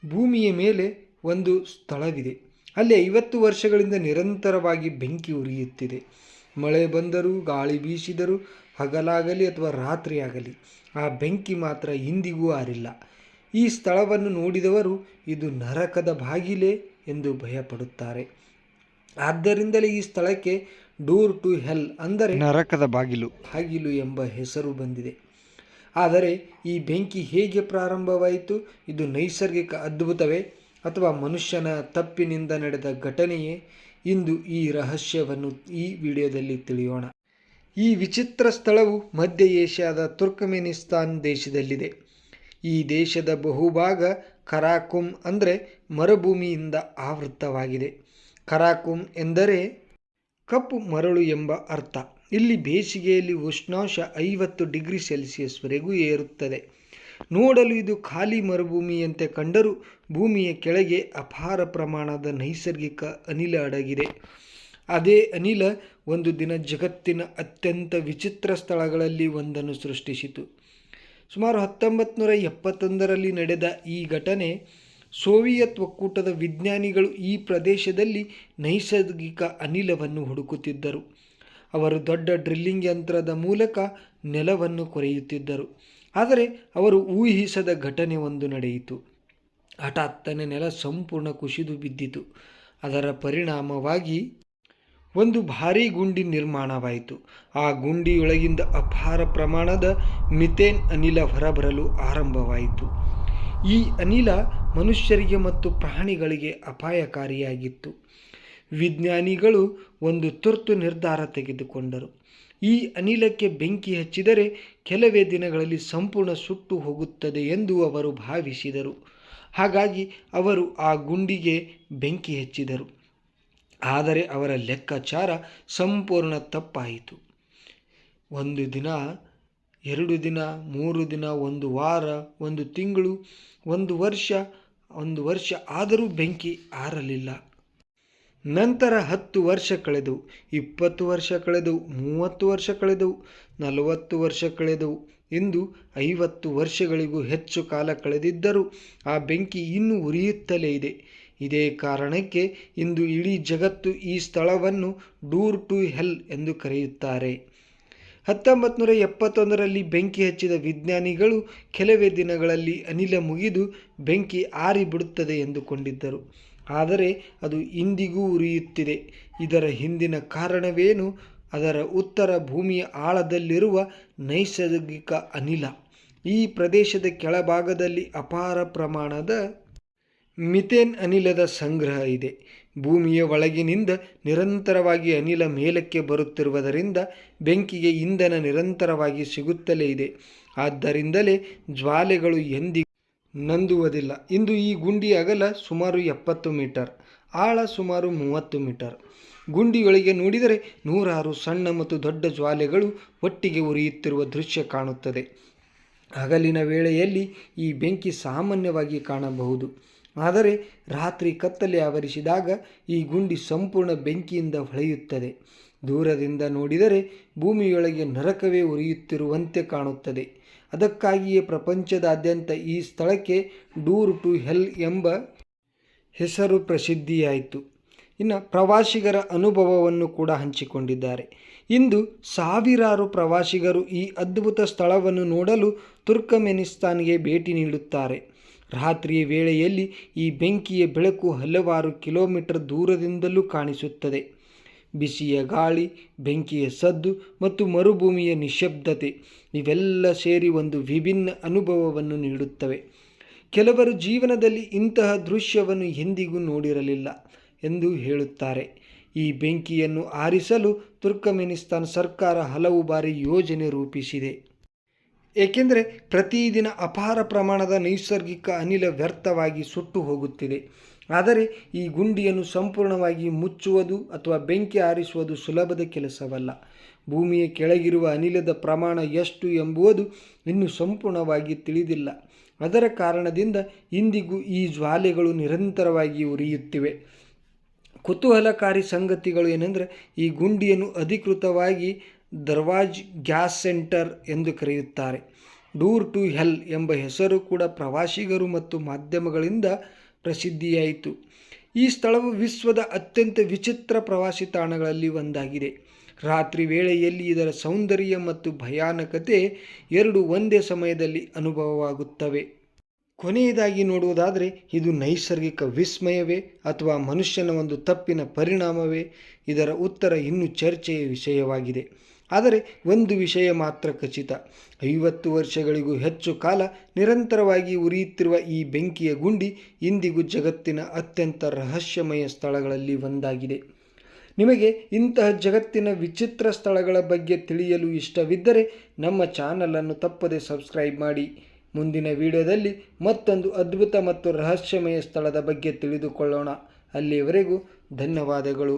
ಭೂಮಿಯ ಮೇಲೆ ಒಂದು ಸ್ಥಳವಿದೆ. ಅಲ್ಲಿ 50 ವರ್ಷಗಳಿಂದ ನಿರಂತರವಾಗಿ ಬೆಂಕಿ ಉರಿಯುತ್ತಿದೆ. ಮಳೆ ಬಂದರೂ, ಗಾಳಿ ಬೀಸಿದರೂ, ಹಗಲಾಗಲಿ ಅಥವಾ ರಾತ್ರಿಯಾಗಲಿ ಆ ಬೆಂಕಿ ಮಾತ್ರ ಇಂದಿಗೂ ಆರಿಲ್ಲ. ಈ ಸ್ಥಳವನ್ನು ನೋಡಿದವರು ಇದು ನರಕದ ಬಾಗಿಲೇ ಎಂದು ಭಯಪಡುತ್ತಾರೆ. ಆದ್ದರಿಂದಲೇ ಈ ಸ್ಥಳಕ್ಕೆ ಡೋರ್ ಟು ಹೆಲ್ ಅಂದರೆ ನರಕದ ಬಾಗಿಲು ಎಂಬ ಹೆಸರು ಬಂದಿದೆ. ಆದರೆ ಈ ಬೆಂಕಿ ಹೇಗೆ ಪ್ರಾರಂಭವಾಯಿತು? ಇದು ನೈಸರ್ಗಿಕ ಅದ್ಭುತವೇ ಅಥವಾ ಮನುಷ್ಯನ ತಪ್ಪಿನಿಂದ ನಡೆದ ಘಟನೆಯೇ? ಇಂದು ಈ ರಹಸ್ಯವನ್ನು ಈ ವಿಡಿಯೋದಲ್ಲಿ ತಿಳಿಯೋಣ. ಈ ವಿಚಿತ್ರ ಸ್ಥಳವು ಮಧ್ಯ ಏಷ್ಯಾದ ತುರ್ಕಮೆನಿಸ್ತಾನ್ ದೇಶದಲ್ಲಿದೆ. ಈ ದೇಶದ ಬಹುಭಾಗ ಕರಾಕುಮ್ ಅಂದರೆ ಮರುಭೂಮಿಯಿಂದ ಆವೃತವಾಗಿದೆ. ಕರಾಕುಮ್ ಎಂದರೆ ಕಪ್ಪು ಮರಳು ಎಂಬ ಅರ್ಥ. ಇಲ್ಲಿ ಬೇಸಿಗೆಯಲ್ಲಿ ಉಷ್ಣಾಂಶ 50 ಡಿಗ್ರಿ ಸೆಲ್ಸಿಯಸ್ವರೆಗೂ ಏರುತ್ತದೆ. ನೋಡಲು ಇದು ಖಾಲಿ ಮರುಭೂಮಿಯಂತೆ ಕಂಡರೂ ಭೂಮಿಯ ಕೆಳಗೆ ಅಪಾರ ಪ್ರಮಾಣದ ನೈಸರ್ಗಿಕ ಅನಿಲ ಅಡಗಿದೆ. ಅದೇ ಅನಿಲ ಒಂದು ದಿನ ಜಗತ್ತಿನ ಅತ್ಯಂತ ವಿಚಿತ್ರ ಸ್ಥಳಗಳಲ್ಲಿ ಒಂದನ್ನು ಸೃಷ್ಟಿಸಿತು. ಸುಮಾರು 1971ರಲ್ಲಿ ನಡೆದ ಈ ಘಟನೆ ಸೋವಿಯತ್ ಒಕ್ಕೂಟದ ವಿಜ್ಞಾನಿಗಳು ಈ ಪ್ರದೇಶದಲ್ಲಿ ನೈಸರ್ಗಿಕ ಅನಿಲವನ್ನು ಹುಡುಕುತ್ತಿದ್ದರು. ಅವರು ದೊಡ್ಡ ಡ್ರಿಲ್ಲಿಂಗ್ ಯಂತ್ರದ ಮೂಲಕ ನೆಲವನ್ನು ಕೊರೆಯುತ್ತಿದ್ದರು. ಆದರೆ ಅವರು ಊಹಿಸದ ಘಟನೆ ಒಂದು ನಡೆಯಿತು. ಹಠಾತ್ತನೆ ನೆಲ ಸಂಪೂರ್ಣ ಕುಸಿದು ಬಿದ್ದಿತು. ಅದರ ಪರಿಣಾಮವಾಗಿ ಒಂದು ಭಾರೀ ಗುಂಡಿ ನಿರ್ಮಾಣವಾಯಿತು. ಆ ಗುಂಡಿಯೊಳಗಿಂದ ಅಪಾರ ಪ್ರಮಾಣದ ಮಿಥೇನ್ ಅನಿಲ ಹೊರಬರಲು ಆರಂಭವಾಯಿತು. ಈ ಅನಿಲ ಮನುಷ್ಯರಿಗೆ ಮತ್ತು ಪ್ರಾಣಿಗಳಿಗೆ ಅಪಾಯಕಾರಿಯಾಗಿತ್ತು. ವಿಜ್ಞಾನಿಗಳು ಒಂದು ತುರ್ತು ನಿರ್ಧಾರ ತೆಗೆದುಕೊಂಡರು. ಈ ಅನಿಲಕ್ಕೆ ಬೆಂಕಿ ಹಚ್ಚಿದರೆ ಕೆಲವೇ ದಿನಗಳಲ್ಲಿ ಸಂಪೂರ್ಣ ಸುಟ್ಟು ಹೋಗುತ್ತದೆ ಎಂದು ಅವರು ಭಾವಿಸಿದರು. ಹಾಗಾಗಿ ಅವರು ಆ ಗುಂಡಿಗೆ ಬೆಂಕಿ ಹಚ್ಚಿದರು. ಆದರೆ ಅವರ ಲೆಕ್ಕಾಚಾರ ಸಂಪೂರ್ಣ ತಪ್ಪಾಯಿತು. 1 ದಿನ, 2 ದಿನ, 3 ದಿನ, 1 ವಾರ, 1 ತಿಂಗಳು, 1 ವರ್ಷ ಆದರೂ ಬೆಂಕಿ ಆರಲಿಲ್ಲ. ನಂತರ 10 ವರ್ಷ ಕಳೆದವು, 20 ವರ್ಷ ಕಳೆದವು, 30 ವರ್ಷ ಕಳೆದವು, 40 ವರ್ಷ ಕಳೆದವು. ಇಂದು 50 ವರ್ಷಗಳಿಗೂ ಹೆಚ್ಚು ಕಾಲ ಕಳೆದಿದ್ದರೂ ಆ ಬೆಂಕಿ ಇನ್ನೂ ಉರಿಯುತ್ತಲೇ ಇದೆ. ಇದೇ ಕಾರಣಕ್ಕೆ ಇಂದು ಇಡೀ ಜಗತ್ತು ಈ ಸ್ಥಳವನ್ನು ಡೋರ್ ಟು ಹೆಲ್ ಎಂದು ಕರೆಯುತ್ತಾರೆ. 1971ರಲ್ಲಿ ಬೆಂಕಿ ಹಚ್ಚಿದ ವಿಜ್ಞಾನಿಗಳು ಕೆಲವೇ ದಿನಗಳಲ್ಲಿ ಅನಿಲ ಮುಗಿದು ಬೆಂಕಿ ಆರಿಬಿಡುತ್ತದೆ ಎಂದುಕೊಂಡಿದ್ದರು. ಆದರೆ ಅದು ಇಂದಿಗೂ ಉರಿಯುತ್ತಿದೆ. ಇದರ ಹಿಂದಿನ ಕಾರಣವೇನು? ಅದರ ಉತ್ತರ ಭೂಮಿಯ ಆಳದಲ್ಲಿರುವ ನೈಸರ್ಗಿಕ ಅನಿಲ. ಈ ಪ್ರದೇಶದ ಕೆಳಭಾಗದಲ್ಲಿ ಅಪಾರ ಪ್ರಮಾಣದ ಮಿಥೇನ್ ಅನಿಲದ ಸಂಗ್ರಹ ಇದೆ. ಭೂಮಿಯ ಒಳಗಿನಿಂದ ನಿರಂತರವಾಗಿ ಅನಿಲ ಮೇಲಕ್ಕೆ ಬರುತ್ತಿರುವುದರಿಂದ ಬೆಂಕಿಗೆ ಇಂಧನ ನಿರಂತರವಾಗಿ ಸಿಗುತ್ತಲೇ ಇದೆ. ಆದ್ದರಿಂದಲೇ ಜ್ವಾಲೆಗಳು ಎಂದಿಗೂ ನಂದುವುದಿಲ್ಲ. ಇಂದು ಈ ಗುಂಡಿ ಅಗಲ ಸುಮಾರು 70 ಮೀಟರ್, ಆಳ ಸುಮಾರು 30 ಮೀಟರ್. ಗುಂಡಿಯೊಳಗೆ ನೋಡಿದರೆ ನೂರಾರು ಸಣ್ಣ ಮತ್ತು ದೊಡ್ಡ ಜ್ವಾಲೆಗಳು ಒಟ್ಟಿಗೆ ಉರಿಯುತ್ತಿರುವ ದೃಶ್ಯ ಕಾಣುತ್ತದೆ. ಹಗಲಿನ ವೇಳೆಯಲ್ಲಿ ಈ ಬೆಂಕಿ ಸಾಮಾನ್ಯವಾಗಿ ಕಾಣಬಹುದು. ಆದರೆ ರಾತ್ರಿ ಕತ್ತಲೆ ಆವರಿಸಿದಾಗ ಈ ಗುಂಡಿ ಸಂಪೂರ್ಣ ಬೆಂಕಿಯಿಂದ ಹೊಳೆಯುತ್ತದೆ. ದೂರದಿಂದ ನೋಡಿದರೆ ಭೂಮಿಯೊಳಗೆ ನರಕವೇ ಉರಿಯುತ್ತಿರುವಂತೆ ಕಾಣುತ್ತದೆ. ಅದಕ್ಕಾಗಿಯೇ ಪ್ರಪಂಚದಾದ್ಯಂತ ಈ ಸ್ಥಳಕ್ಕೆ ಡೋರ್ ಟು ಹೆಲ್ ಎಂಬ ಹೆಸರು ಪ್ರಸಿದ್ಧಿಯಾಯಿತು. ಇನ್ನು ಪ್ರವಾಸಿಗರ ಅನುಭವವನ್ನು ಕೂಡ ಹಂಚಿಕೊಂಡಿದ್ದಾರೆ. ಇಂದು ಸಾವಿರಾರು ಪ್ರವಾಸಿಗರು ಈ ಅದ್ಭುತ ಸ್ಥಳವನ್ನು ನೋಡಲು ತುರ್ಕಮೆನಿಸ್ತಾನ್ಗೆ ಭೇಟಿ ನೀಡುತ್ತಾರೆ. ರಾತ್ರಿಯ ವೇಳೆಯಲ್ಲಿ ಈ ಬೆಂಕಿಯ ಬೆಳಕು ಹಲವಾರು ಕಿಲೋಮೀಟರ್ ದೂರದಿಂದಲೂ ಕಾಣಿಸುತ್ತದೆ. ಬಿಸಿಯ ಗಾಳಿ, ಬೆಂಕಿಯ ಸದ್ದು ಮತ್ತು ಮರುಭೂಮಿಯ ನಿಶ್ಶಬ್ದತೆ ಇವೆಲ್ಲ ಸೇರಿ ಒಂದು ವಿಭಿನ್ನ ಅನುಭವವನ್ನು ನೀಡುತ್ತವೆ. ಕೆಲವರು ಜೀವನದಲ್ಲಿ ಇಂತಹ ದೃಶ್ಯವನ್ನು ಎಂದಿಗೂ ನೋಡಿರಲಿಲ್ಲ ಎಂದು ಹೇಳುತ್ತಾರೆ. ಈ ಬೆಂಕಿಯನ್ನು ಆರಿಸಲು ತುರ್ಕಮೆನಿಸ್ತಾನ್ ಸರ್ಕಾರ ಹಲವು ಬಾರಿ ಯೋಜನೆ ರೂಪಿಸಿದೆ. ಏಕೆಂದರೆ ಪ್ರತಿದಿನ ಅಪಾರ ಪ್ರಮಾಣದ ನೈಸರ್ಗಿಕ ಅನಿಲ ವ್ಯರ್ಥವಾಗಿ ಸುಟ್ಟು ಹೋಗುತ್ತಿದೆ. ಆದರೆ ಈ ಗುಂಡಿಯನ್ನು ಸಂಪೂರ್ಣವಾಗಿ ಮುಚ್ಚುವುದು ಅಥವಾ ಬೆಂಕಿ ಆರಿಸುವುದು ಸುಲಭದ ಕೆಲಸವಲ್ಲ. ಭೂಮಿಯ ಕೆಳಗಿರುವ ಅನಿಲದ ಪ್ರಮಾಣ ಎಷ್ಟು ಎಂಬುದು ಇನ್ನೂ ಸಂಪೂರ್ಣವಾಗಿ ತಿಳಿದಿಲ್ಲ. ಅದರ ಕಾರಣದಿಂದ ಇಂದಿಗೂ ಈ ಜ್ವಾಲೆಗಳು ನಿರಂತರವಾಗಿ ಉರಿಯುತ್ತಿವೆ. ಕುತೂಹಲಕಾರಿ ಸಂಗತಿಗಳು ಏನೆಂದರೆ, ಈ ಗುಂಡಿಯನ್ನು ಅಧಿಕೃತವಾಗಿ ದರ್ವಾಜ್ ಗ್ಯಾಸ್ ಸೆಂಟರ್ ಎಂದು ಕರೆಯುತ್ತಾರೆ. ಡೂರ್ ಟು ಹೆಲ್ ಎಂಬ ಹೆಸರು ಕೂಡ ಪ್ರವಾಸಿಗರು ಮತ್ತು ಮಾಧ್ಯಮಗಳಿಂದ ಪ್ರಸಿದ್ಧಿಯಾಯಿತು. ಈ ಸ್ಥಳವು ವಿಶ್ವದ ಅತ್ಯಂತ ವಿಚಿತ್ರ ಪ್ರವಾಸಿ ತಾಣಗಳಲ್ಲಿ ಒಂದಾಗಿದೆ. ರಾತ್ರಿ ವೇಳೆಯಲ್ಲಿ ಇದರ ಸೌಂದರ್ಯ ಮತ್ತು ಭಯಾನಕತೆ ಎರಡು ಒಂದೇ ಸಮಯದಲ್ಲಿ ಅನುಭವವಾಗುತ್ತವೆ. ಕೊನೆಯದಾಗಿ ನೋಡುವುದಾದರೆ, ಇದು ನೈಸರ್ಗಿಕ ವಿಸ್ಮಯವೇ ಅಥವಾ ಮನುಷ್ಯನ ಒಂದು ತಪ್ಪಿನ ಪರಿಣಾಮವೇ? ಇದರ ಉತ್ತರ ಇನ್ನೂ ಚರ್ಚೆಯ ವಿಷಯವಾಗಿದೆ. ಆದರೆ ಒಂದು ವಿಷಯ ಮಾತ್ರ ಖಚಿತ, 50 ವರ್ಷಗಳಿಗೂ ಹೆಚ್ಚು ಕಾಲ ನಿರಂತರವಾಗಿ ಉರಿಯುತ್ತಿರುವ ಈ ಬೆಂಕಿಯ ಗುಂಡಿ ಇಂದಿಗೂ ಜಗತ್ತಿನ ಅತ್ಯಂತ ರಹಸ್ಯಮಯ ಸ್ಥಳಗಳಲ್ಲಿ ಒಂದಾಗಿದೆ. ನಿಮಗೆ ಇಂತಹ ಜಗತ್ತಿನ ವಿಚಿತ್ರ ಸ್ಥಳಗಳ ಬಗ್ಗೆ ತಿಳಿಯಲು ಇಷ್ಟವಿದ್ದರೆ ನಮ್ಮ ಚಾನಲನ್ನು ತಪ್ಪದೆ ಸಬ್ಸ್ಕ್ರೈಬ್ ಮಾಡಿ. ಮುಂದಿನ ವಿಡಿಯೋದಲ್ಲಿ ಮತ್ತೊಂದು ಅದ್ಭುತ ಮತ್ತು ರಹಸ್ಯಮಯ ಸ್ಥಳದ ಬಗ್ಗೆ ತಿಳಿದುಕೊಳ್ಳೋಣ. ಅಲ್ಲಿಯವರೆಗೂ ಧನ್ಯವಾದಗಳು.